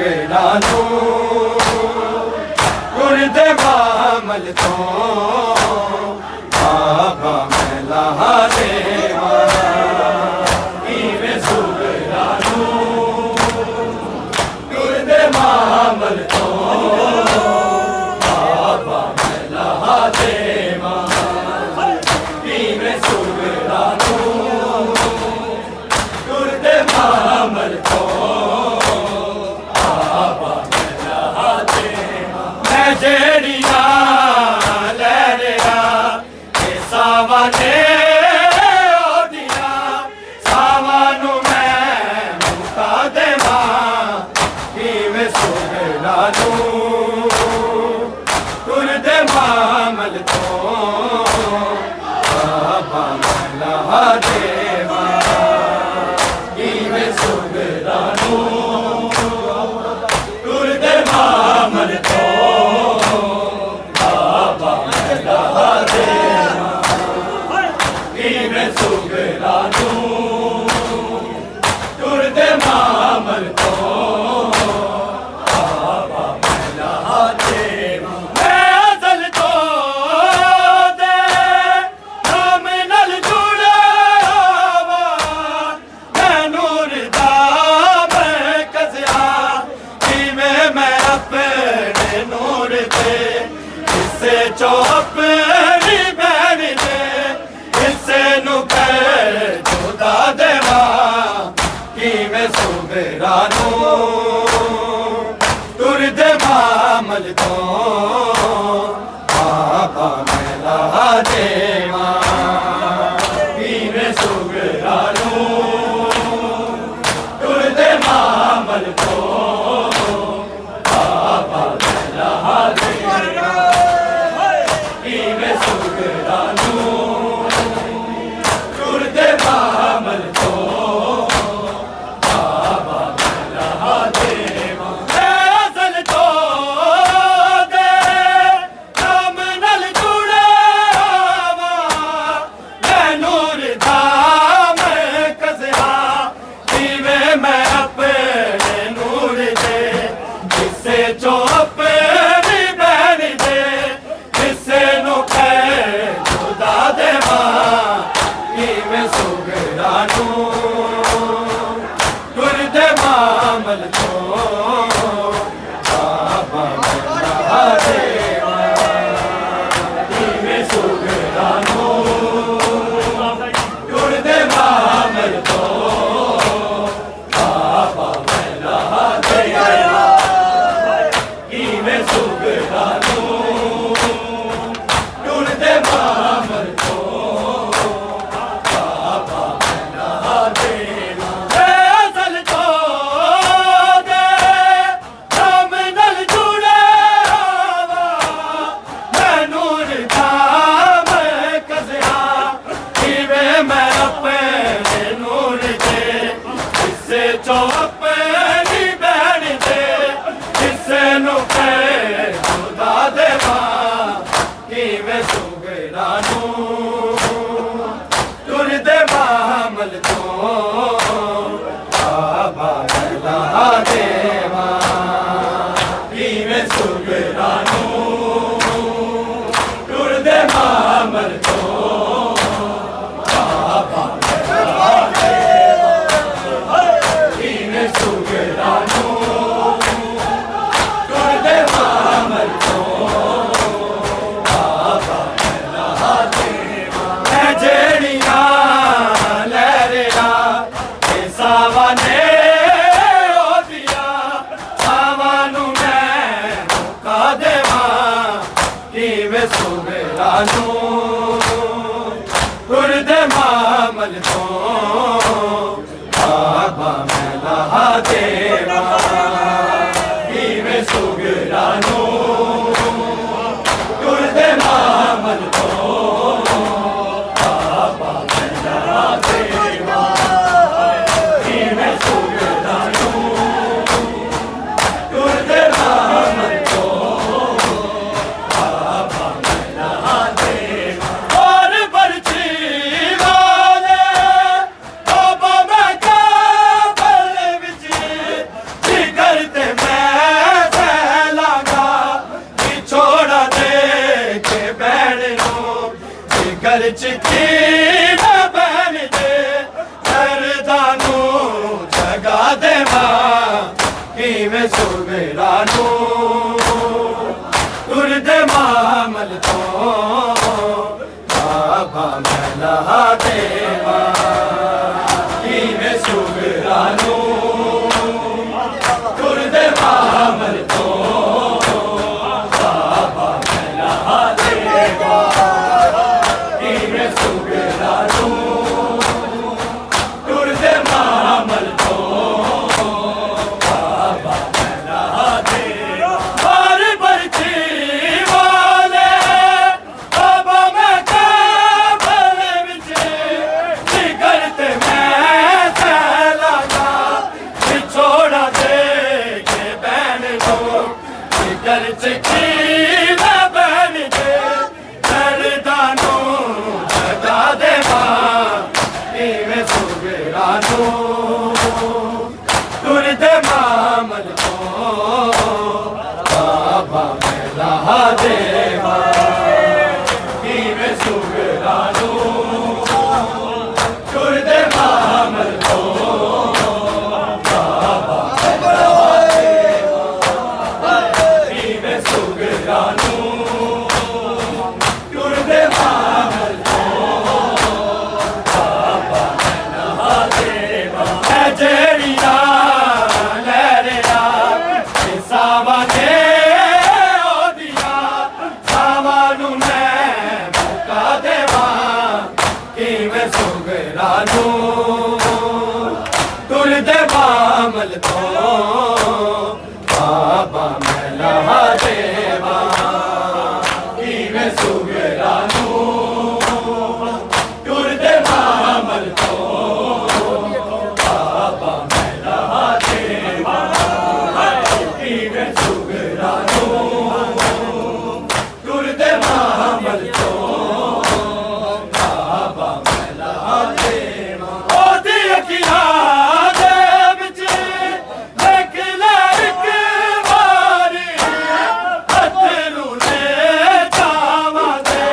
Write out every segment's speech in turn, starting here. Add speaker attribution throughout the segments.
Speaker 1: सुगरानू गुरदे मामल तो बाबा मैला देवा इवे सुगरानू गुरदे मामल तो बाबा मैला देवा इवे सुगरानू गुरदे मामल तो जेड़िया लहरिया सावने ओदिया सावनू मैं मुका देवा किवें सुगरानू गुरदे मामल तो बाबा मैला देवा किवें सुगरानू गुरदे मामल तो सुगरानू गुरदे मामल तो बाबा मैला देवा मैं अज़ल तो दे नाम नाल जुड़ा मैं नूर दा मैं कज़िया जिवें मैं अपने नूर ते हिस्से चौप सुगरानू गुरदे मामल तो बाबा मैला देवा किवें सुगरानू गुरदे मामल तो बाबा मैला देवा किवें सुगरानू गुरदे मामल तो गुरदे मामल तो बाबा मैला देवा किवें सुगरानू गुरदे मामल तो बाबा मैला देवा किवें सुगरानू गुरदे मामल तो चौपनी बैठ दे किसे नु खुदा देवा किवें सुगरानू गुरदे मामल तो बाबा मैला देवा किवें सुगरानू गुरदे मामल तो बाबा मैला देवा सुगरानू गुरदे मामल तो बाबा मैला देवा मैं जेड़िया लहरिया सावने ओदिया सावनू मैं मुका देवा किवें सुगरानू गुरदे मामल तो बाबा मैला देवा किवें सुगरानू गुरदे मामल तो बाबा मैला देवा किवें सुगरानू गुरदे मामल तो बाबा मैला देवा और बरछी वाले बाबा मैं का बल विच जिगर चिकी न बन दे सरदानू जगा देवा किवें सुगरानू तुरदे मामल तो बाबा मैला देवा किवें सुगरानू तुरदे मामल तो बाबा मैला देवा किवें सुगरानू तुरदे मामल तो बाबा मैला देवा बार बरछी वाले बाबा मैं काबल विच जिगर ते मैं सैलाना छोड़ा दे के बैन दो जिगर चिकी मैं बैन दे सरदानू जगा देवा किवें सुगरानू तुरदे मामल तो बाबा मैला देवा किवें सुगरानू तुरदे मामल तो बाबा मैला देवा किवें सुगरानू तुरदे मामल तो बाबा मैला देवा ऐ जेड़िया लहरिया सावा दे ओदिया सावा नू मैं मुका देवा किवें सुगरानू तुरदे मामल तो बाबा मैला देवा किवें सुगरानू तुरदे मामल तो बाबा मैला देवा किवें सुगरानू तुरदे मामल तो बाबा मैला देवा ओदी अखियां दे विच देख ले इक वारी अथरू ने जावा दे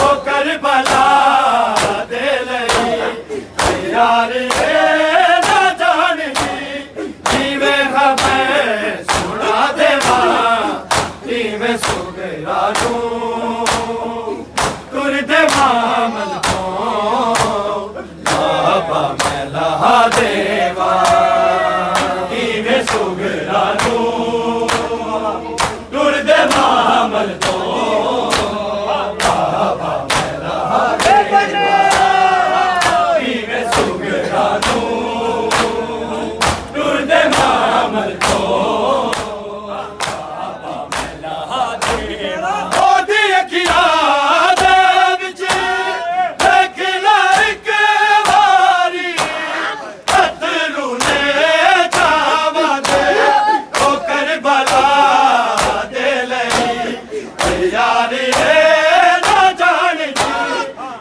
Speaker 1: ओ करबला दे लई यार ना जानदी किवें हमें सुना देवा किवें सुगरानू तुरदे मामल तो बाबा मैला देवा किवें सुगरानू तुरदे मामल तो बाबा मैला देवा किवें सुगरानू तुरदे मामल तो बाबा मैला देवा ओदी अखियां दे विच देख ले इक वारी अथरू ने जावा दे ओ करबला दे लई यार ना जानदी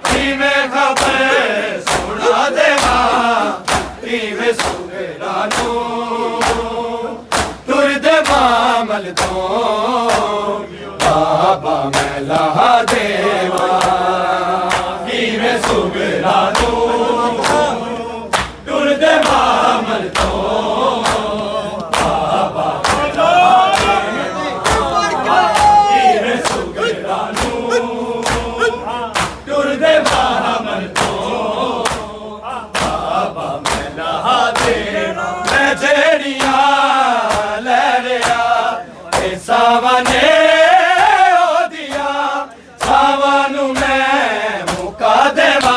Speaker 1: किवें खबर सुना देवा किवें सुगरानू तुरदे मामल तो बाबा मैला देवा किवें सुगरानू तुरदे मामल तो बाबा मैला देवा किवें सुगरानू तुरदे मामल तो बाबा मैला देवा मैं जेड़िया लहरिया सावा ने ओदिया सावा नू मैं मुका देवा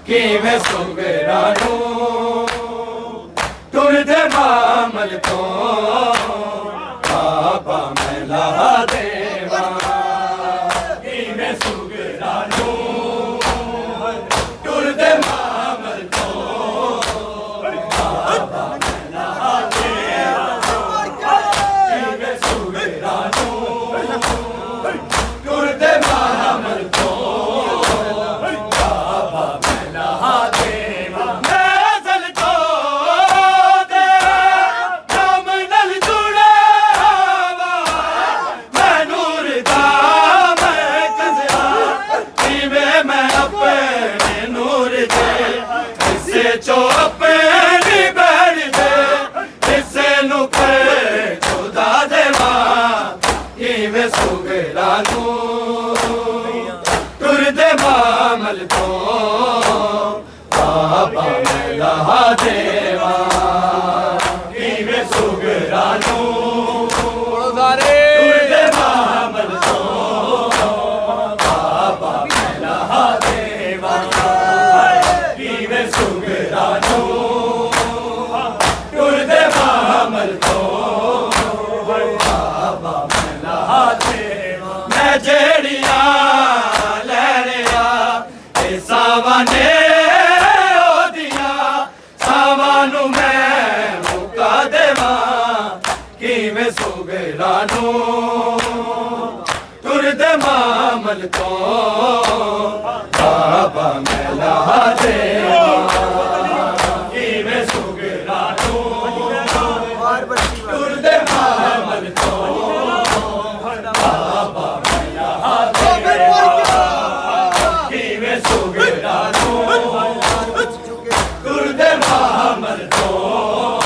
Speaker 1: किवें सुगरानू तुरदे मामल तो बाबा मैला देवा किवें सुगरानू तुरदे मामल तो बाबा मैला देवा किवें सुगरानू तुरदे मामल तो बाबा मैला देवा ਨੂੰ ਤੁਰਦੇ ਮਾਮਲ ਤੋਂ ਬਾਬਾ ਮੈਲਾ ਦੇਵਾ ਕਿਵੇਂ ਸੁਗਰਾ ਨੂੰ ਤੁਰਦੇ ਮਾਮਲ ਤੋਂ ਬਾਬਾ ਮੈਲਾ ਦੇਵਾ ਕਿਵੇਂ ਸੁਗਰਾ ਨੂੰ ਤੁਰਦੇ ਮਾਮਲ ਤੋਂ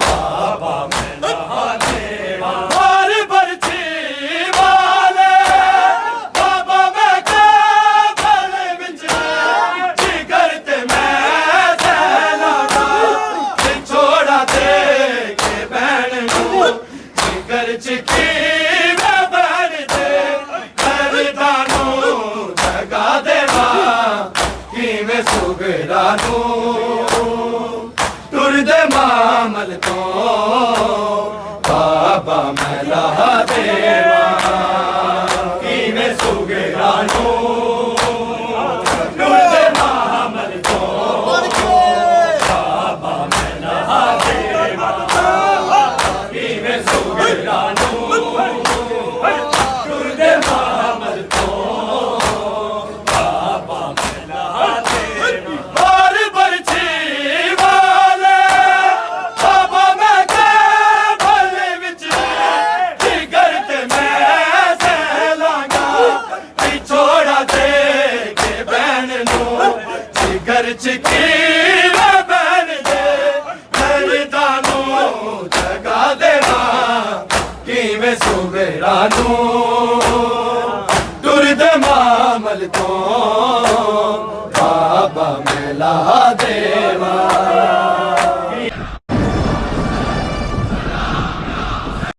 Speaker 1: ਬਾਬਾ ਮੈਲਾ ਦੇਵਾ ਹਰ ਬਰਛੀ ਵਾਲੇ ਬਾਬਾ ਮੈਂ ਕਾਬਲ ਵਿੱਚ ਜਿਗਰ ਤੇ ਮੈਂ ਸੈਲਾਨਾ ਵਿਛੋੜਾ ਦੇ ਕੇ ਬਹਿਣ ਨੂੰ ਜਿਗਰ ਚ ਕਿਵੇਂ ਬਣਦੇ ਕਰਦਾ ਨੂੰ ਜਗਾ ਦੇਵਾ ਕਿਵੇਂ ਸੁਗਰਾ ਨੂੰ ਤੁਰਦੇ ਮਾਮਲ ਤੋਂ ਬਾਬਾ ਮੈਲਾ ਦੇਵਾ ਕਿਵੇਂ ਸੁਗਰਾ ਨੂੰ ਤੁਰਦੇ ਮਾਮਲ ਤੋਂ ਬਾਬਾ ਮੈਲਾ ਦੇਵਾ ਕਿਵੇਂ ਸੁਗਰਾ ਨੂੰ ਤੁਰਦੇ ਮਾਮਲ ਤੋਂ ਬਾਬਾ ਮੈਲਾ ਦੇਵਾ ਹਰ ਬਰਛੀ ਵਾਲੇ ਬਾਬਾ ਮੈਂ ਕਾਬਲ ਵਿੱਚ ਜਿਗਰ ਤੇ ਮੈਂ ਸੈਲਾਂਗਾ ਵਿਛੋੜਾ ਦੇ ਕੇ ਬਹਿਣ ਨੂੰ ਜਿਗਰ ਚ ਕਿਵੇਂ ਬਣਦੇ ਕਰਦਾ ਨੂੰ ਜਗਾ ਦੇਵਾ ਕਿਵੇਂ ਸੁਗਰਾ ਨੂੰ ਤੁਰਦੇ ਮਾਮਲ ਤੋਂ ਬਾਬਾ ਮੈਲਾ ਦੇਵਾ